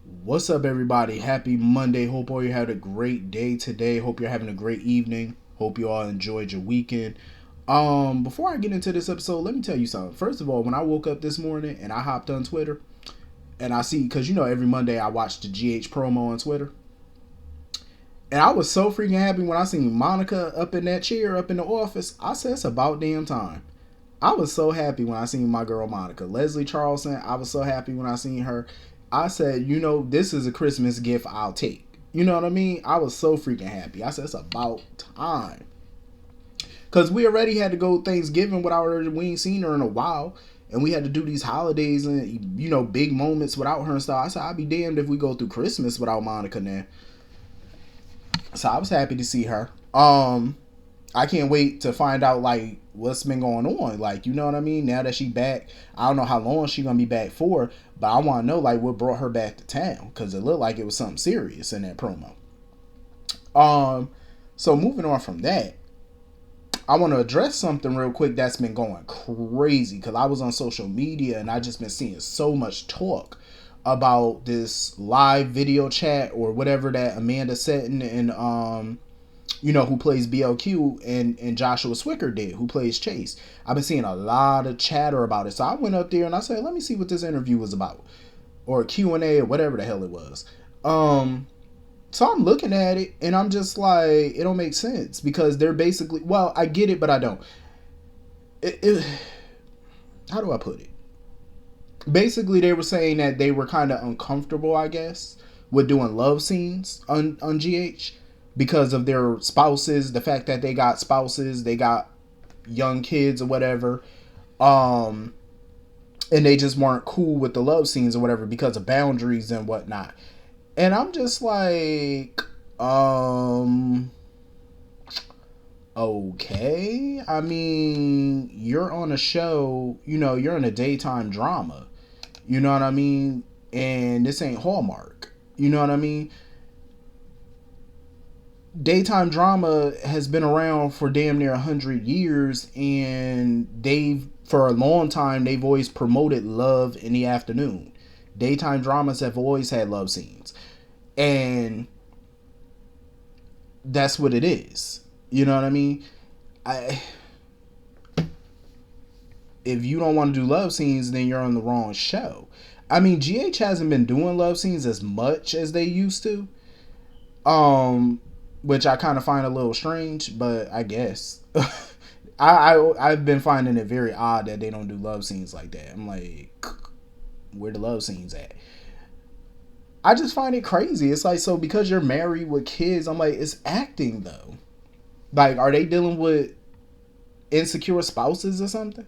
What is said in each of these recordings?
What's up, everybody? Happy Monday. Hope all you had a great day today. Hope you're having a great evening. Hope you all enjoyed your weekend. Before I get into this episode, let me tell you something. First of all, when I woke up this morning and I hopped on Twitter and I see, because every Monday I watch the GH promo on Twitter, and I was so freaking happy when I seen Monica up in that chair up in the office. I said, it's about damn time. I was so happy when I seen my girl Monica. Leslie Charleston, I was so happy when I seen her. I said, this is a Christmas gift I'll take. You know what I mean? I was so freaking happy. I said, it's about time. Because we already had to go Thanksgiving without her. We ain't seen her in a while. And we had to do these holidays and, big moments without her and stuff. I said, I'd be damned if we go through Christmas without Monica now. So I was happy to see her. I can't wait to find out like what's been going on. Like, you know what I mean? Now that she back, I don't know how long she gonna be back for, but I want to know like what brought her back to town because it looked like it was something serious in that promo. So moving on from that, I want to address something real quick that's been going crazy because I was on social media and I just been seeing so much talk about this live video chat or whatever that Amanda Setton and who plays BLQ and Joshua Swicker did, who plays Chase. I've been seeing a lot of chatter about it. So I went up there and I said, let me see what this interview was about. Or Q&A or whatever the hell it was. So I'm looking at it and I'm just like, it don't make sense. Because they're basically, well, I get it, but I don't. How do I put it? Basically, they were saying that they were kind of uncomfortable, I guess, with doing love scenes on GH because of their spouses, the fact that they got spouses, they got young kids or whatever, and they just weren't cool with the love scenes or whatever because of boundaries and whatnot. And I'm just like, okay. I mean, you're on a show, you're in a daytime drama. You know what I mean? And this ain't Hallmark. You know what I mean? Daytime drama has been around for damn near 100 years, and for a long time, they've always promoted love in the afternoon. Daytime dramas have always had love scenes. And that's what it is. You know what I mean? I If you don't want to do love scenes, then you're on the wrong show. I mean, GH hasn't been doing love scenes as much as they used to. Which I kind of find a little strange, but I guess I've been finding it very odd that they don't do love scenes like that. I'm like, where the love scenes at? I just find it crazy. It's like, so because you're married with kids, I'm like, it's acting though. Like, are they dealing with insecure spouses or something?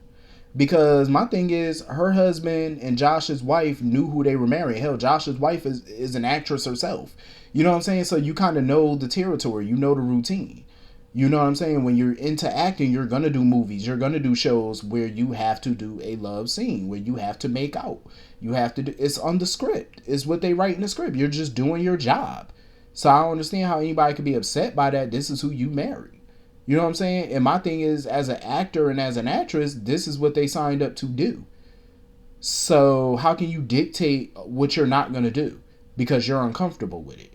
Because my thing is, her husband and Josh's wife knew who they were marrying. Hell, Josh's wife is an actress herself. You know what I'm saying? So you kind of know the territory. You know the routine. You know what I'm saying? When you're into acting, you're going to do movies. You're going to do shows where you have to do a love scene, where you have to make out. You have to do, it's on the script. It's what they write in the script. You're just doing your job. So I don't understand how anybody could be upset by that. This is who you marry. You know what I'm saying? And my thing is, as an actor and as an actress, this is what they signed up to do. So how can you dictate what you're not going to do because you're uncomfortable with it?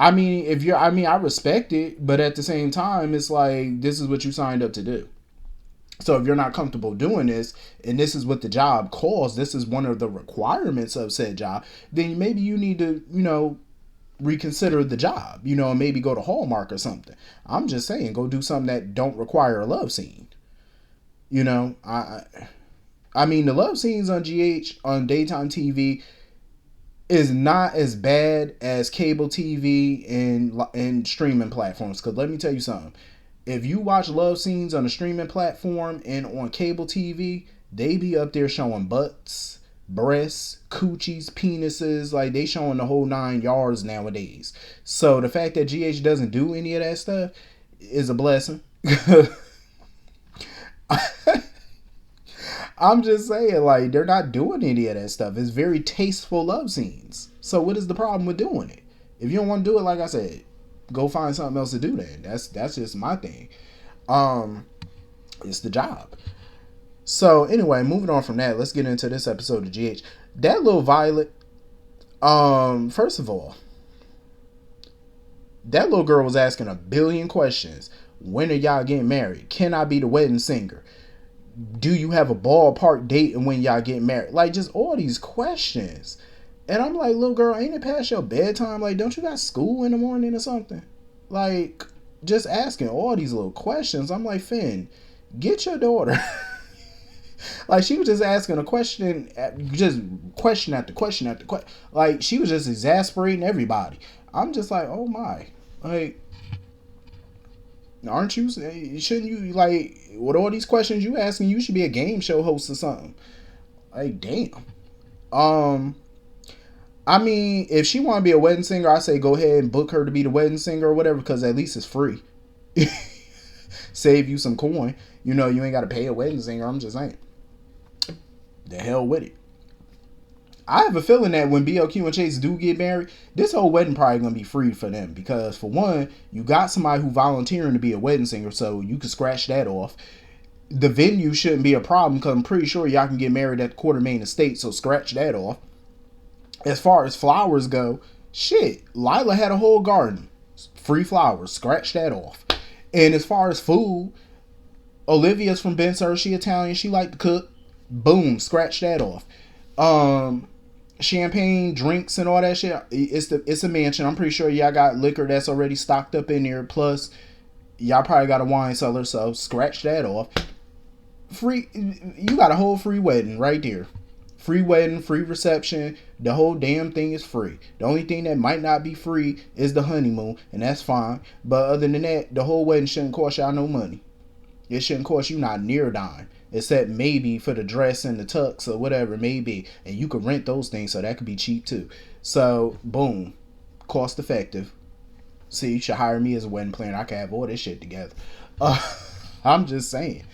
I mean, I respect it, but at the same time, it's like, this is what you signed up to do. So if you're not comfortable doing this, and this is what the job calls, this is one of the requirements of said job, then maybe you need to, reconsider the job, and maybe go to Hallmark or something. I'm just saying, go do something that don't require a love scene. You know, I mean, the love scenes on GH on daytime TV is not as bad as cable TV and streaming platforms. Because let me tell you something. If you watch love scenes on a streaming platform and on cable TV, they be up there showing butts, breasts, coochies, penises. Like, they showing the whole 9 yards nowadays. So the fact that GH doesn't do any of that stuff is a blessing. I'm just saying, like, they're not doing any of that stuff. It's very tasteful love scenes. So what is the problem with doing it? If you don't want to do it, like I said, go find something else to do then. That's just my thing. It's the job. So anyway, moving on from that, let's get into this episode of GH. That little Violet, First of all, that little girl was asking a billion questions. When are y'all getting married? Can I be the wedding singer? Do you have a ballpark date and when y'all get married? Like, just all these questions. And I'm like, little girl, ain't it past your bedtime? Like, don't you got school in the morning or something? Like, just asking all these little questions. I'm like, Finn, get your daughter. Like, she was just asking a question, just question after question after question. Like, she was just exasperating everybody. I'm just like, oh my. Like, aren't you, shouldn't you, like, with all these questions you asking, you should be a game show host or something. Like, damn. I mean, if she want to be a wedding singer, I say go ahead and book her to be the wedding singer or whatever, because at least it's free. Save you some coin. You know, you ain't got to pay a wedding singer. I'm just saying. The hell with it. I have a feeling that when BLQ and Chase do get married, this whole wedding probably gonna be free for them, because for one, you got somebody who volunteering to be a wedding singer, so you can scratch that off. The venue shouldn't be a problem, because I'm pretty sure y'all can get married at the Quartermain Estate, so scratch that off. As far as flowers go, shit, Lila had a whole garden, free flowers, scratch that off. And as far as food, Olivia's from Ben Sur, she Italian, she like to cook, boom, scratch that off. Champagne, drinks, and all that shit. It's a mansion. I'm pretty sure y'all got liquor that's already stocked up in there. Plus, y'all probably got a wine cellar, so scratch that off. Free, you got a whole free wedding right there. Free wedding, free reception. The whole damn thing is free. The only thing that might not be free is the honeymoon, and that's fine. But other than that, the whole wedding shouldn't cost y'all no money. It shouldn't cost you not near a dime. Except maybe for the dress and the tux or whatever it may be. And you could rent those things, so that could be cheap too. So, boom. Cost effective. See, you should hire me as a wedding planner. I can have all this shit together. I'm just saying.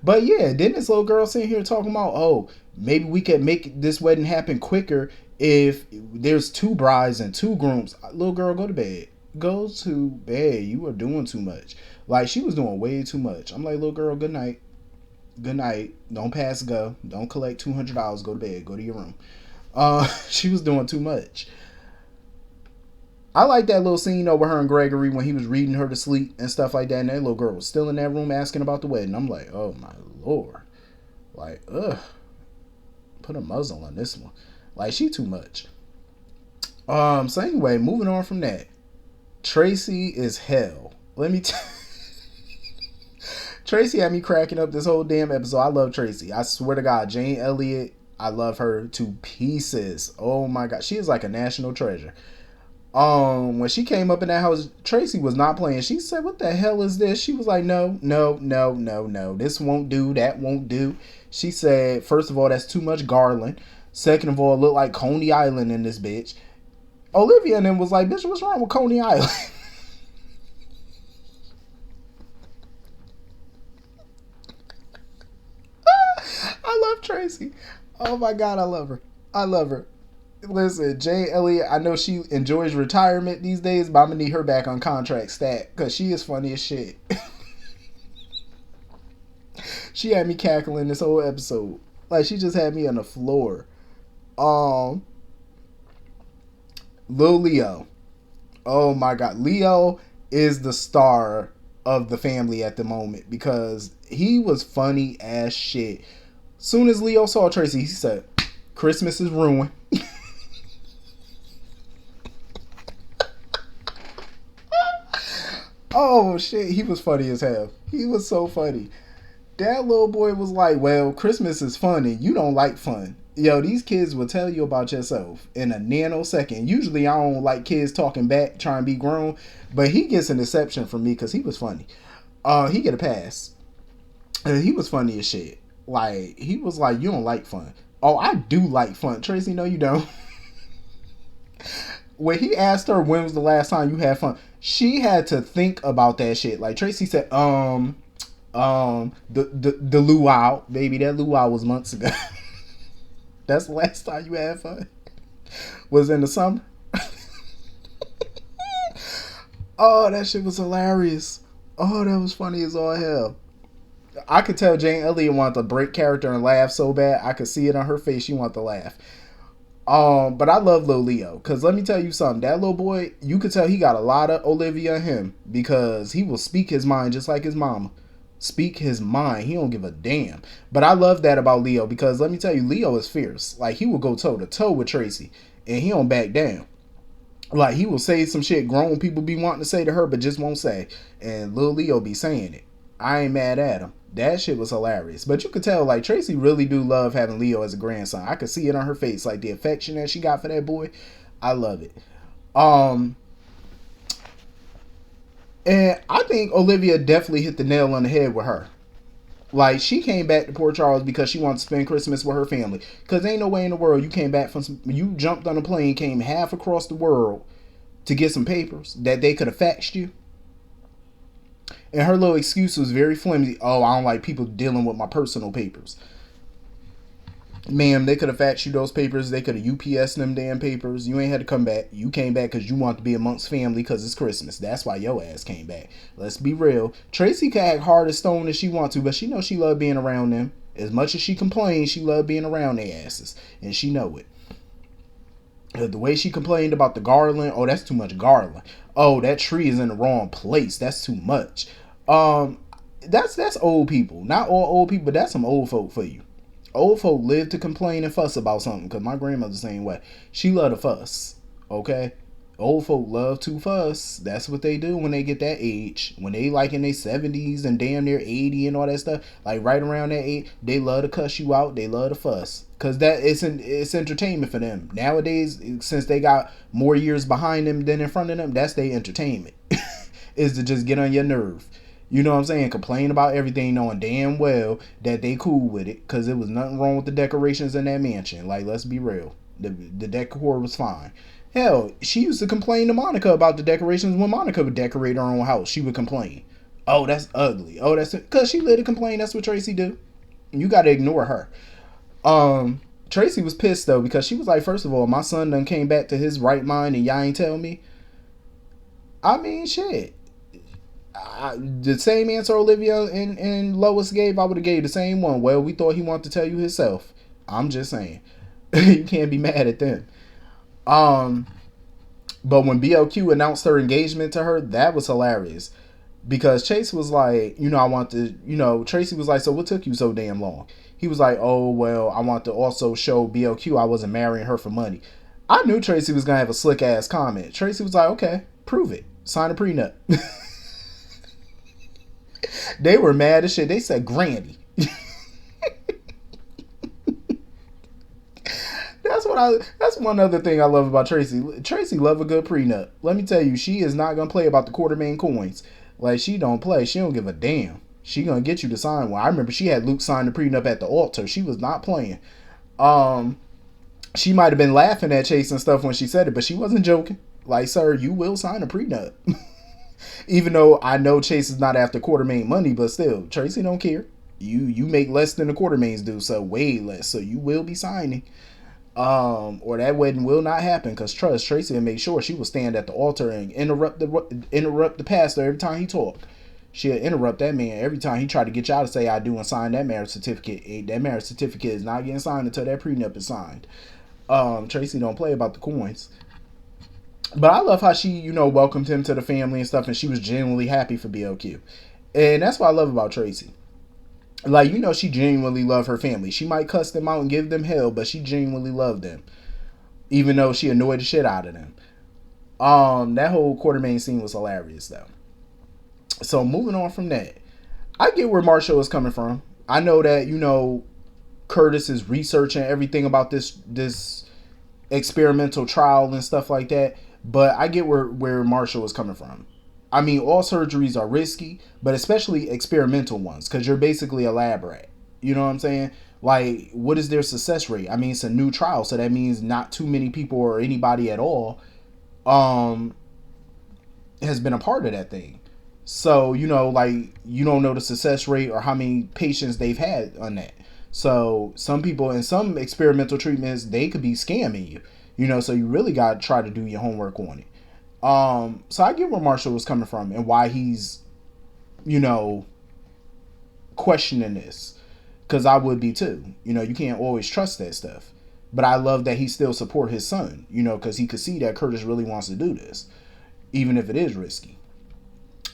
But yeah, then this little girl sitting here talking about, oh, maybe we could make this wedding happen quicker if there's 2 brides and 2 grooms. Little girl, go to bed. Go to bed. You are doing too much. Like, she was doing way too much. I'm like, little girl, good night. Good night. Don't pass go. Don't collect $200. Go to bed. Go to your room. She was doing too much. I like that little scene over her and Gregory when he was reading her to sleep and stuff like that. And that little girl was still in that room asking about the wedding. I'm like, oh my lord. Like, ugh. Put a muzzle on this one. Like, she too much. So anyway, moving on from that. Tracy is hell. Let me tell Tracy had me cracking up this whole damn episode. I love Tracy. I swear to God, Jane Elliott, I love her to pieces. Oh my God. She is like a national treasure. When she came up in that house, Tracy was not playing. She said, what the hell is this? She was like, no. This won't do. That won't do. She said, first of all, that's too much garland. Second of all, it looked like Coney Island in this bitch. Olivia and then was like, bitch, what's wrong with Coney Island? I love Tracy. Oh my God, I love her. I love her. Listen, Jane Elliott, I know she enjoys retirement these days, but I'm going to need her back on contract stat because she is funny as shit. She had me cackling this whole episode. Like, she just had me on the floor. Lil Leo. Oh my God. Leo is the star of the family at the moment because he was funny as shit. Soon as Leo saw Tracy, he said, Christmas is ruined. Oh shit, he was funny as hell. He was so funny. That little boy was like, well, Christmas is fun and you don't like fun. Yo, these kids will tell you about yourself in a nanosecond. Usually I don't like kids talking back, trying to be grown, but he gets an exception from me because he was funny. He get a pass. He was funny as shit. Like, he was like, you don't like fun. Oh, I do like fun. Tracy, no you don't. When he asked her when was the last time you had fun, she had to think about that shit. Like Tracy said, the luau, baby, that luau was months ago. That's the last time you had fun. Was in the summer. Oh, that shit was hilarious. Oh, that was funny as all hell. I could tell Jane Elliott wanted to break character and laugh so bad. I could see it on her face. She wanted to laugh. But I love Lil Leo because let me tell you something. That little boy, you could tell he got a lot of Olivia in him because he will speak his mind just like his mama. Speak his mind. He don't give a damn. But I love that about Leo because let me tell you, Leo is fierce. Like he will go toe to toe with Tracy, and he don't back down. Like he will say some shit grown people be wanting to say to her, but just won't say. And Lil Leo be saying it. I ain't mad at him. That shit was hilarious. But you could tell, like, Tracy really do love having Leo as a grandson. I could see it on her face. Like, the affection that she got for that boy. I love it. Um, and I think Olivia definitely hit the nail on the head with her. Like, she came back to Port Charles because she wanted to spend Christmas with her family. Because ain't no way in the world you came back from you jumped on a plane, came half across the world to get some papers that they could have faxed you. And her little excuse was very flimsy. Oh, I don't like people dealing with my personal papers. Ma'am, they could have faxed you those papers. They could have UPS them damn papers. You ain't had to come back. You came back because you want to be amongst family because it's Christmas. That's why your ass came back. Let's be real. Tracy can act hard as stone as she want to, but she knows she love being around them. As much as she complains, she love being around their asses. And she know it. The way she complained about the garland. Oh, that's too much garland. Oh, that tree is in the wrong place. That's too much. Um, that's old people. Not all old people, but that's some old folk for you. Old folk live to complain and fuss about something. Cause my grandmother's the same way. She love to fuss. Okay. Old folk love to fuss. That's what they do when they get that age. When they like in their 70s and damn near 80 and all that stuff. Like right around that age, they love to cuss you out. They love to fuss. Cause it's entertainment for them. Nowadays, since they got more years behind them than in front of them, that's their entertainment. Is to just get on your nerve. You know what I'm saying? Complain about everything knowing damn well that they cool with it. Cause it was nothing wrong with the decorations in that mansion. Like, let's be real. The decor was fine. Hell, she used to complain to Monica about the decorations when Monica would decorate her own house. She would complain. Oh, that's ugly. Oh, that's because she let it complain. That's what Tracy do. You got to ignore her. Tracy was pissed though because she was like, first of all, my son done came back to his right mind and y'all ain't tell me. I mean, shit. The same answer Olivia and Lois gave, I would have gave the same one. Well, we thought he wanted to tell you himself. I'm just saying. You can't be mad at them. But when BLQ announced her engagement to her, that was hilarious. Because Chase was like, I want to, Tracy was like, so what took you so damn long? He was like, oh, well, I want to also show BLQ I wasn't marrying her for money. I knew Tracy was going to have a slick ass comment. Tracy was like, okay, prove it. Sign a prenup. They were mad as shit. They said granny. That's one other thing I love about Tracy. Tracy love a good prenup. Let me tell you, she is not gonna play about the Quartermain coins. Like, she don't play. She don't give a damn. She gonna get you to sign one. I remember she had Luke sign the prenup at the altar. She was not playing. She might have been laughing at Chase and stuff when she said it, but she wasn't joking. Like, sir, you will sign a prenup. Even though I know Chase is not after Quartermain money, but still, Tracy don't care. You make less than the Quartermains do, so way less. So you will be signing. Or that wedding will not happen because trust Tracy and make sure she will stand at the altar and interrupt the pastor every time he talked. She'll interrupt that man every time he tried to get y'all to say I do and sign that marriage certificate. That marriage certificate is not getting signed until that prenup is signed. Tracy don't play about the coins. But I love how she, welcomed him to the family and stuff, and she was genuinely happy for BLQ. And that's what I love about Tracy. Like, she genuinely loved her family. She might cuss them out and give them hell, but she genuinely loved them. Even though she annoyed the shit out of them. That whole Quartermain scene was hilarious, though. So, moving on from that. I get where Marshall is coming from. I know that, Curtis is researching everything about this experimental trial and stuff like that. But I get where Marshall is coming from. I mean, all surgeries are risky, but especially experimental ones, because you're basically a lab rat. You know what I'm saying? Like, what is their success rate? I mean, it's a new trial, so that means not too many people or anybody at all has been a part of that thing. So, you don't know the success rate or how many patients they've had on that. So, some people in some experimental treatments, they could be scamming you. So you really got to try to do your homework on it. So I get where Marshall was coming from and why he's, questioning this. Because I would be too. You can't always trust that stuff. But I love that he still support his son, because he could see that Curtis really wants to do this, even if it is risky.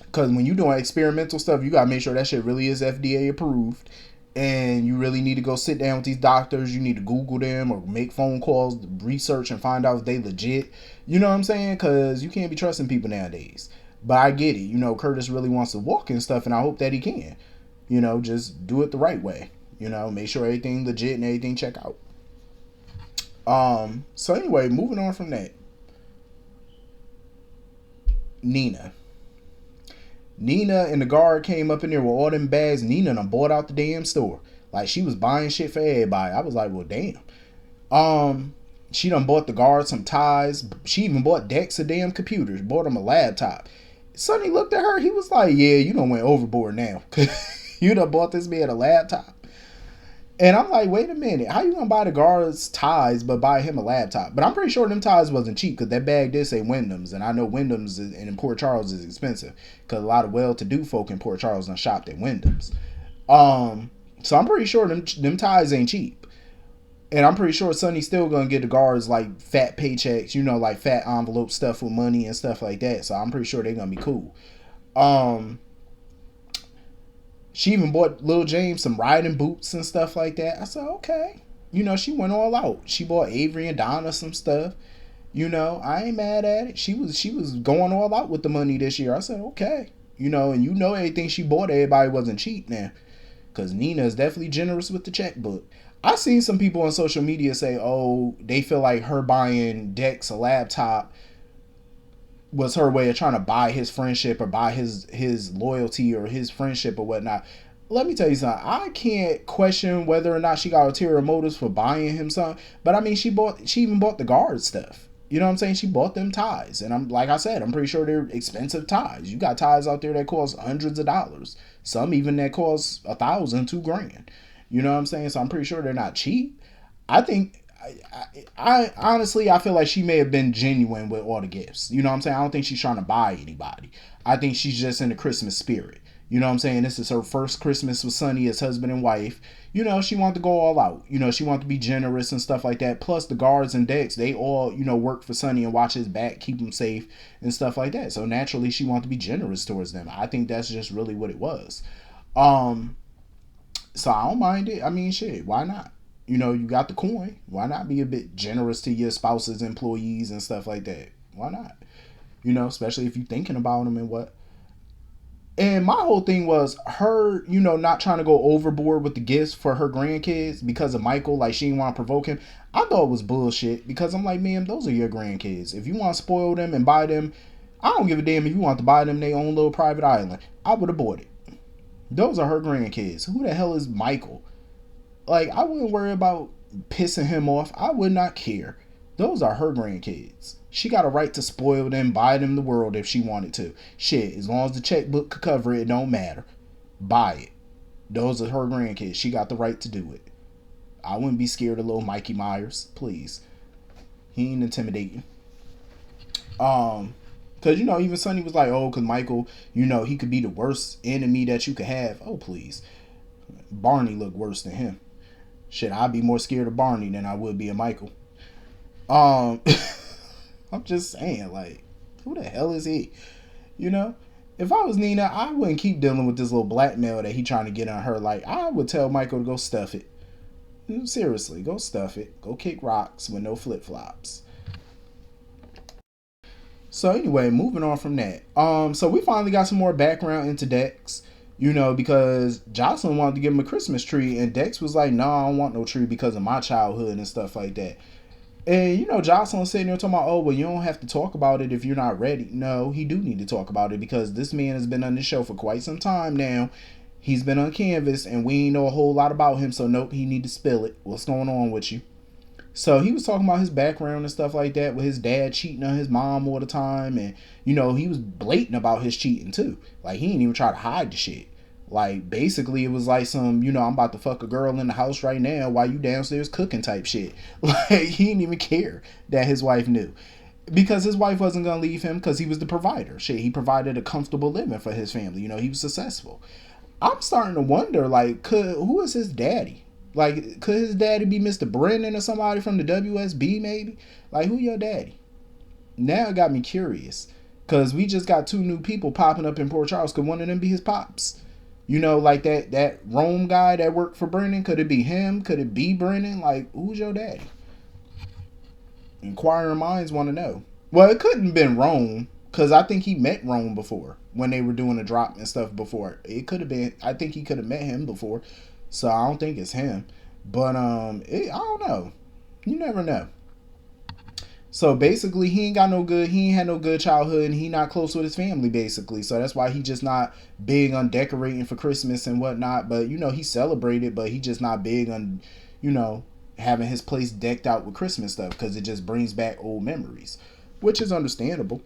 Because when you're doing experimental stuff, you got to make sure that shit really is FDA approved. And you really need to go sit down with these doctors. You need to Google them or make phone calls, research, and find out if they legit. You know what I'm saying? Because you can't be trusting people nowadays. But I get it. Curtis really wants to walk and stuff, and I hope that he can. Just do it the right way. Make sure everything legit and everything check out. So anyway, moving on from that. Nina and the guard came up in there with all them bags. Nina done bought out the damn store. Like, she was buying shit for everybody. I was like, well, damn. She done bought the guard some ties. She even bought Dex a damn computers. Bought him a laptop. Sonny looked at her. He was like, yeah, you done went overboard now. You done bought this man a laptop. And I'm like, wait a minute. How you gonna buy the guard's ties but buy him a laptop? But I'm pretty sure them ties wasn't cheap because that bag did say Wyndham's. And I know Wyndham's in Port Charles is expensive because a lot of well-to-do folk in Port Charles done shopped at Wyndham's. So I'm pretty sure them ties ain't cheap. And I'm pretty sure Sonny's still gonna get the guards like fat paychecks, like fat envelope stuff with money and stuff like that. So I'm pretty sure they're gonna be cool. She even bought Lil James some riding boots and stuff like that. I said, okay. She went all out. She bought Avery and Donna some stuff. I ain't mad at it. She was going all out with the money this year. I said, okay. And everything she bought, everybody wasn't cheap now. Because Nina is definitely generous with the checkbook. I seen some people on social media say, oh, they feel like her buying Dex a laptop was her way of trying to buy his friendship or buy his loyalty or his friendship or whatnot. Let me tell you something. I can't question whether or not she got ulterior motives for buying him something. But I mean, she even bought the guard stuff. You know what I'm saying? She bought them ties. And like I said, I'm pretty sure they're expensive ties. You got ties out there that cost hundreds of dollars. Some even that cost $1,000, $2,000. You know what I'm saying? So I'm pretty sure they're not cheap. I think I honestly, I feel like she may have been genuine with all the gifts. You know what I'm saying? I don't think she's trying to buy anybody. I think she's just in the Christmas spirit. You know what I'm saying? This is her first Christmas with Sonny as husband and wife. She wanted to go all out. She wanted to be generous and stuff like that. Plus the guards and Dex, they all, work for Sonny and watch his back, keep him safe and stuff like that. So naturally she wanted to be generous towards them. I think that's just really what it was. So I don't mind it. I mean, shit, why not? You got the coin. Why not be a bit generous to your spouse's employees and stuff like that? Why not? Especially if you're thinking about them and what. And my whole thing was her, not trying to go overboard with the gifts for her grandkids because of Michael. Like, she didn't want to provoke him. I thought it was bullshit because I'm like, man, those are your grandkids. If you want to spoil them and buy them, I don't give a damn if you want to buy them their own little private island. I would have bought it. Those are her grandkids. Who the hell is Michael? Like, I wouldn't worry about pissing him off. I would not care. Those are her grandkids. She got a right to spoil them, buy them the world if she wanted to. Shit, as long as the checkbook could cover it, it don't matter. Buy it. Those are her grandkids. She got the right to do it. I wouldn't be scared of little Mikey Myers. Please. He ain't intimidating. Because, even Sonny was like, oh, because Michael, he could be the worst enemy that you could have. Oh, please. Barney looked worse than him. Shit, I'd be more scared of Barney than I would be of Michael. I'm just saying, like, who the hell is he? If I was Nina, I wouldn't keep dealing with this little blackmail that he trying to get on her. Like, I would tell Michael to go stuff it. Seriously, go stuff it. Go kick rocks with no flip-flops. So anyway, moving on from that. So we finally got some more background into Dex. Because Jocelyn wanted to give him a Christmas tree, and Dex was like, no, I don't want no tree because of my childhood and stuff like that. And, Jocelyn sitting there talking about, oh, well, you don't have to talk about it if you're not ready. No, he do need to talk about it because this man has been on this show for quite some time now. He's been on canvas, and we ain't know a whole lot about him, so nope, he need to spill it. What's going on with you? So he was talking about his background and stuff like that with his dad cheating on his mom all the time. And, he was blatant about his cheating, too. Like, he didn't even try to hide the shit. Like, basically, it was like some, I'm about to fuck a girl in the house right now while you downstairs cooking type shit. Like, he didn't even care that his wife knew. Because his wife wasn't going to leave him because he was the provider. Shit, he provided a comfortable living for his family. He was successful. I'm starting to wonder, like, who is his daddy? Like, could his daddy be Mr. Brennan or somebody from the WSB maybe? Like, who your daddy? Now it got me curious. Because we just got two new people popping up in Port Charles. Could one of them be his pops? You know, like that Rome guy that worked for Brennan. Could it be him? Could it be Brennan? Like, who's your daddy? Inquiring minds want to know. Well, it couldn't have been Rome. Because I think he met Rome before. When they were doing the drop and stuff before. It could have been. I think he could have met him before. So I don't think it's him. But, I don't know. You never know. So basically, he ain't got no good. He ain't had no good childhood, and he not close with his family, basically. So that's why he just not big on decorating for Christmas and whatnot. But you know, he celebrated, but he just not big on, you know, having his place decked out with Christmas stuff because it just brings back old memories, which is understandable.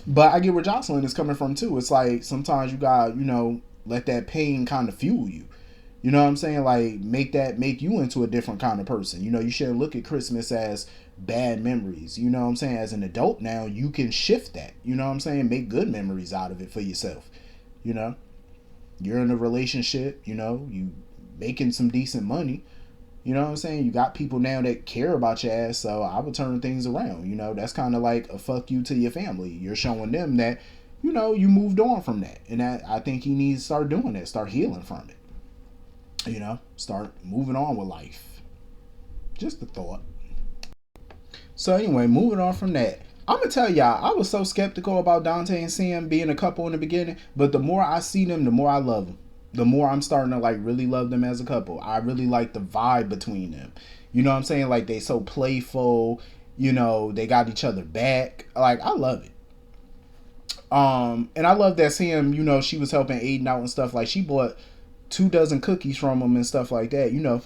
But I get where Jocelyn is coming from too. It's like sometimes you got, you know, let that pain kind of fuel you. You know what I'm saying? Like, make you into a different kind of person. You know, you shouldn't look at Christmas as bad memories. You know what I'm saying? As an adult now, you can shift that. You know what I'm saying? Make good memories out of it for yourself. You know? You're in a relationship, you know, you making some decent money. You know what I'm saying? You got people now that care about your ass, so I would turn things around. You know, that's kind of like a fuck you to your family. You're showing them that, you know, you moved on from that. And I think he needs to start doing that, start healing from it. You know, start moving on with life. Just a thought. So anyway, moving on from that, I'm gonna tell y'all, I was so skeptical about Dante and Sam being a couple in the beginning, but the more I see them, the more I love them. The more I'm starting to like really love them as a couple. I really like the vibe between them. You know what I'm saying? Like, they so playful. You know, they got each other back. Like, I love it. And I love that Sam, you know, she was helping Aiden out and stuff. Like, she bought 24 cookies from him and stuff like that. You know,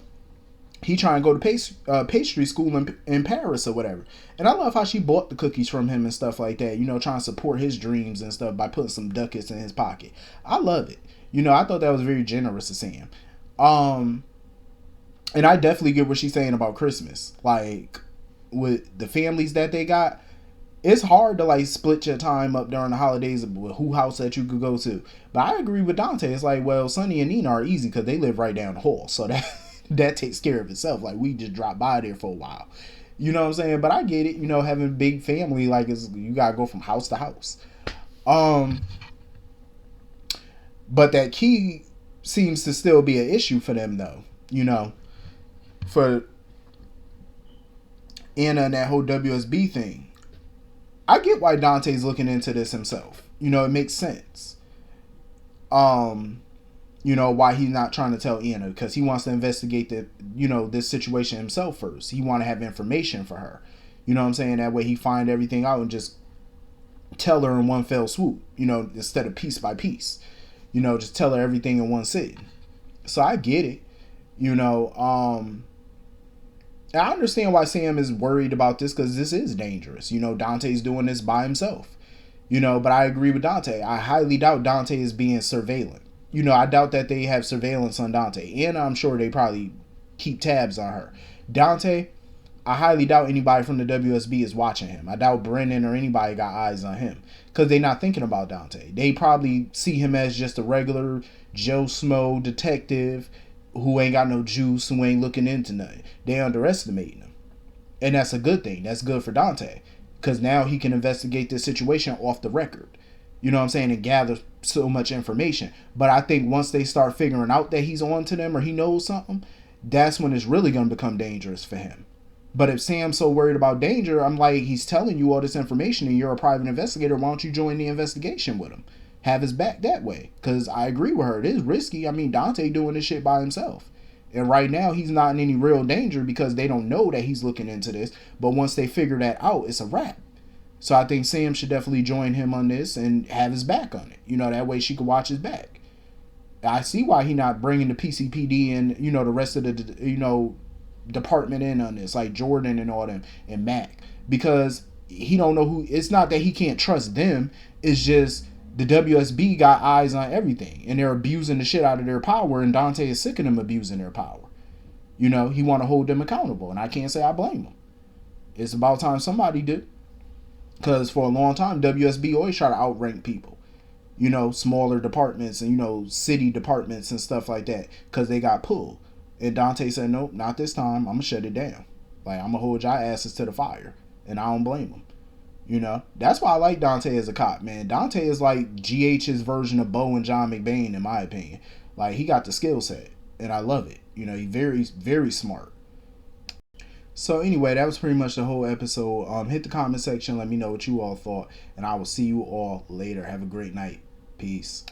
he trying to go to pastry school in Paris or whatever. And I love how she bought the cookies from him and stuff like that. You know, trying to support his dreams and stuff by putting some ducats in his pocket. I love it. You know, I thought that was very generous of Sam. And I definitely get what she's saying about Christmas. Like, with the families that they got, it's hard to like split your time up during the holidays with who house that you could go to. But I agree with Dante. It's like, well, Sonny and Nina are easy because they live right down the hall. So that takes care of itself. Like, we just drop by there for a while. You know what I'm saying? But I get it. You know, having a big family, like, you got to go from house to house. But that key seems to still be an issue for them, though. You know, for Anna and that whole WSB thing. I get why Dante's looking into this himself. You know, it makes sense. You know, why he's not trying to tell Anna, because he wants to investigate this situation himself first. He want to have information for her. You know what I'm saying? That way he find everything out and just tell her in one fell swoop, you know, instead of piece by piece. You know, just tell her everything in one sitting. So I get it. You know, I understand why Sam is worried about this, because this is dangerous. You know, Dante's doing this by himself. You know, but I agree with Dante. I highly doubt Dante is being surveilled. You know, I doubt that they have surveillance on Dante. And I'm sure they probably keep tabs on her. Dante, I highly doubt anybody from the WSB is watching him. I doubt Brennan or anybody got eyes on him. Because they're not thinking about Dante. They probably see him as just a regular Joe Smo detective who ain't got no juice, who ain't looking into nothing. They underestimating him. And that's a good thing. That's good for Dante. Because now he can investigate this situation off the record. You know what I'm saying? And gather so much information. But I think once they start figuring out that he's on to them or he knows something, that's when it's really going to become dangerous for him. But if Sam's so worried about danger, I'm like, he's telling you all this information and you're a private investigator, why don't you join the investigation with him? Have his back that way. Because I agree with her. It is risky. I mean, Dante doing this shit by himself. And right now, he's not in any real danger because they don't know that he's looking into this. But once they figure that out, it's a wrap. So I think Sam should definitely join him on this and have his back on it. You know, that way she can watch his back. I see why he not bringing the PCPD and, you know, the rest of the, you know, department in on this, like Jordan and all them and Mac, because he don't know who. It's not that he can't trust them. It's just the WSB got eyes on everything and they're abusing the shit out of their power, and Dante is sick of them abusing their power. You know, he want to hold them accountable, and I can't say I blame him. It's about time somebody did, because for a long time WSB always try to outrank people. You know, smaller departments and, you know, city departments and stuff like that, because they got pulled. And Dante said, nope, not this time. I'm gonna shut it down. Like, I'm gonna hold y'all asses to the fire, and I don't blame him. You know, that's why I like Dante as a cop, man. Dante is like GH's version of Bo and John McBain, in my opinion. Like, he got the skill set, and I love it. You know, he's very, very smart. So anyway, that was pretty much the whole episode. Hit the comment section, let me know what you all thought, and I will see you all later. Have a great night. Peace.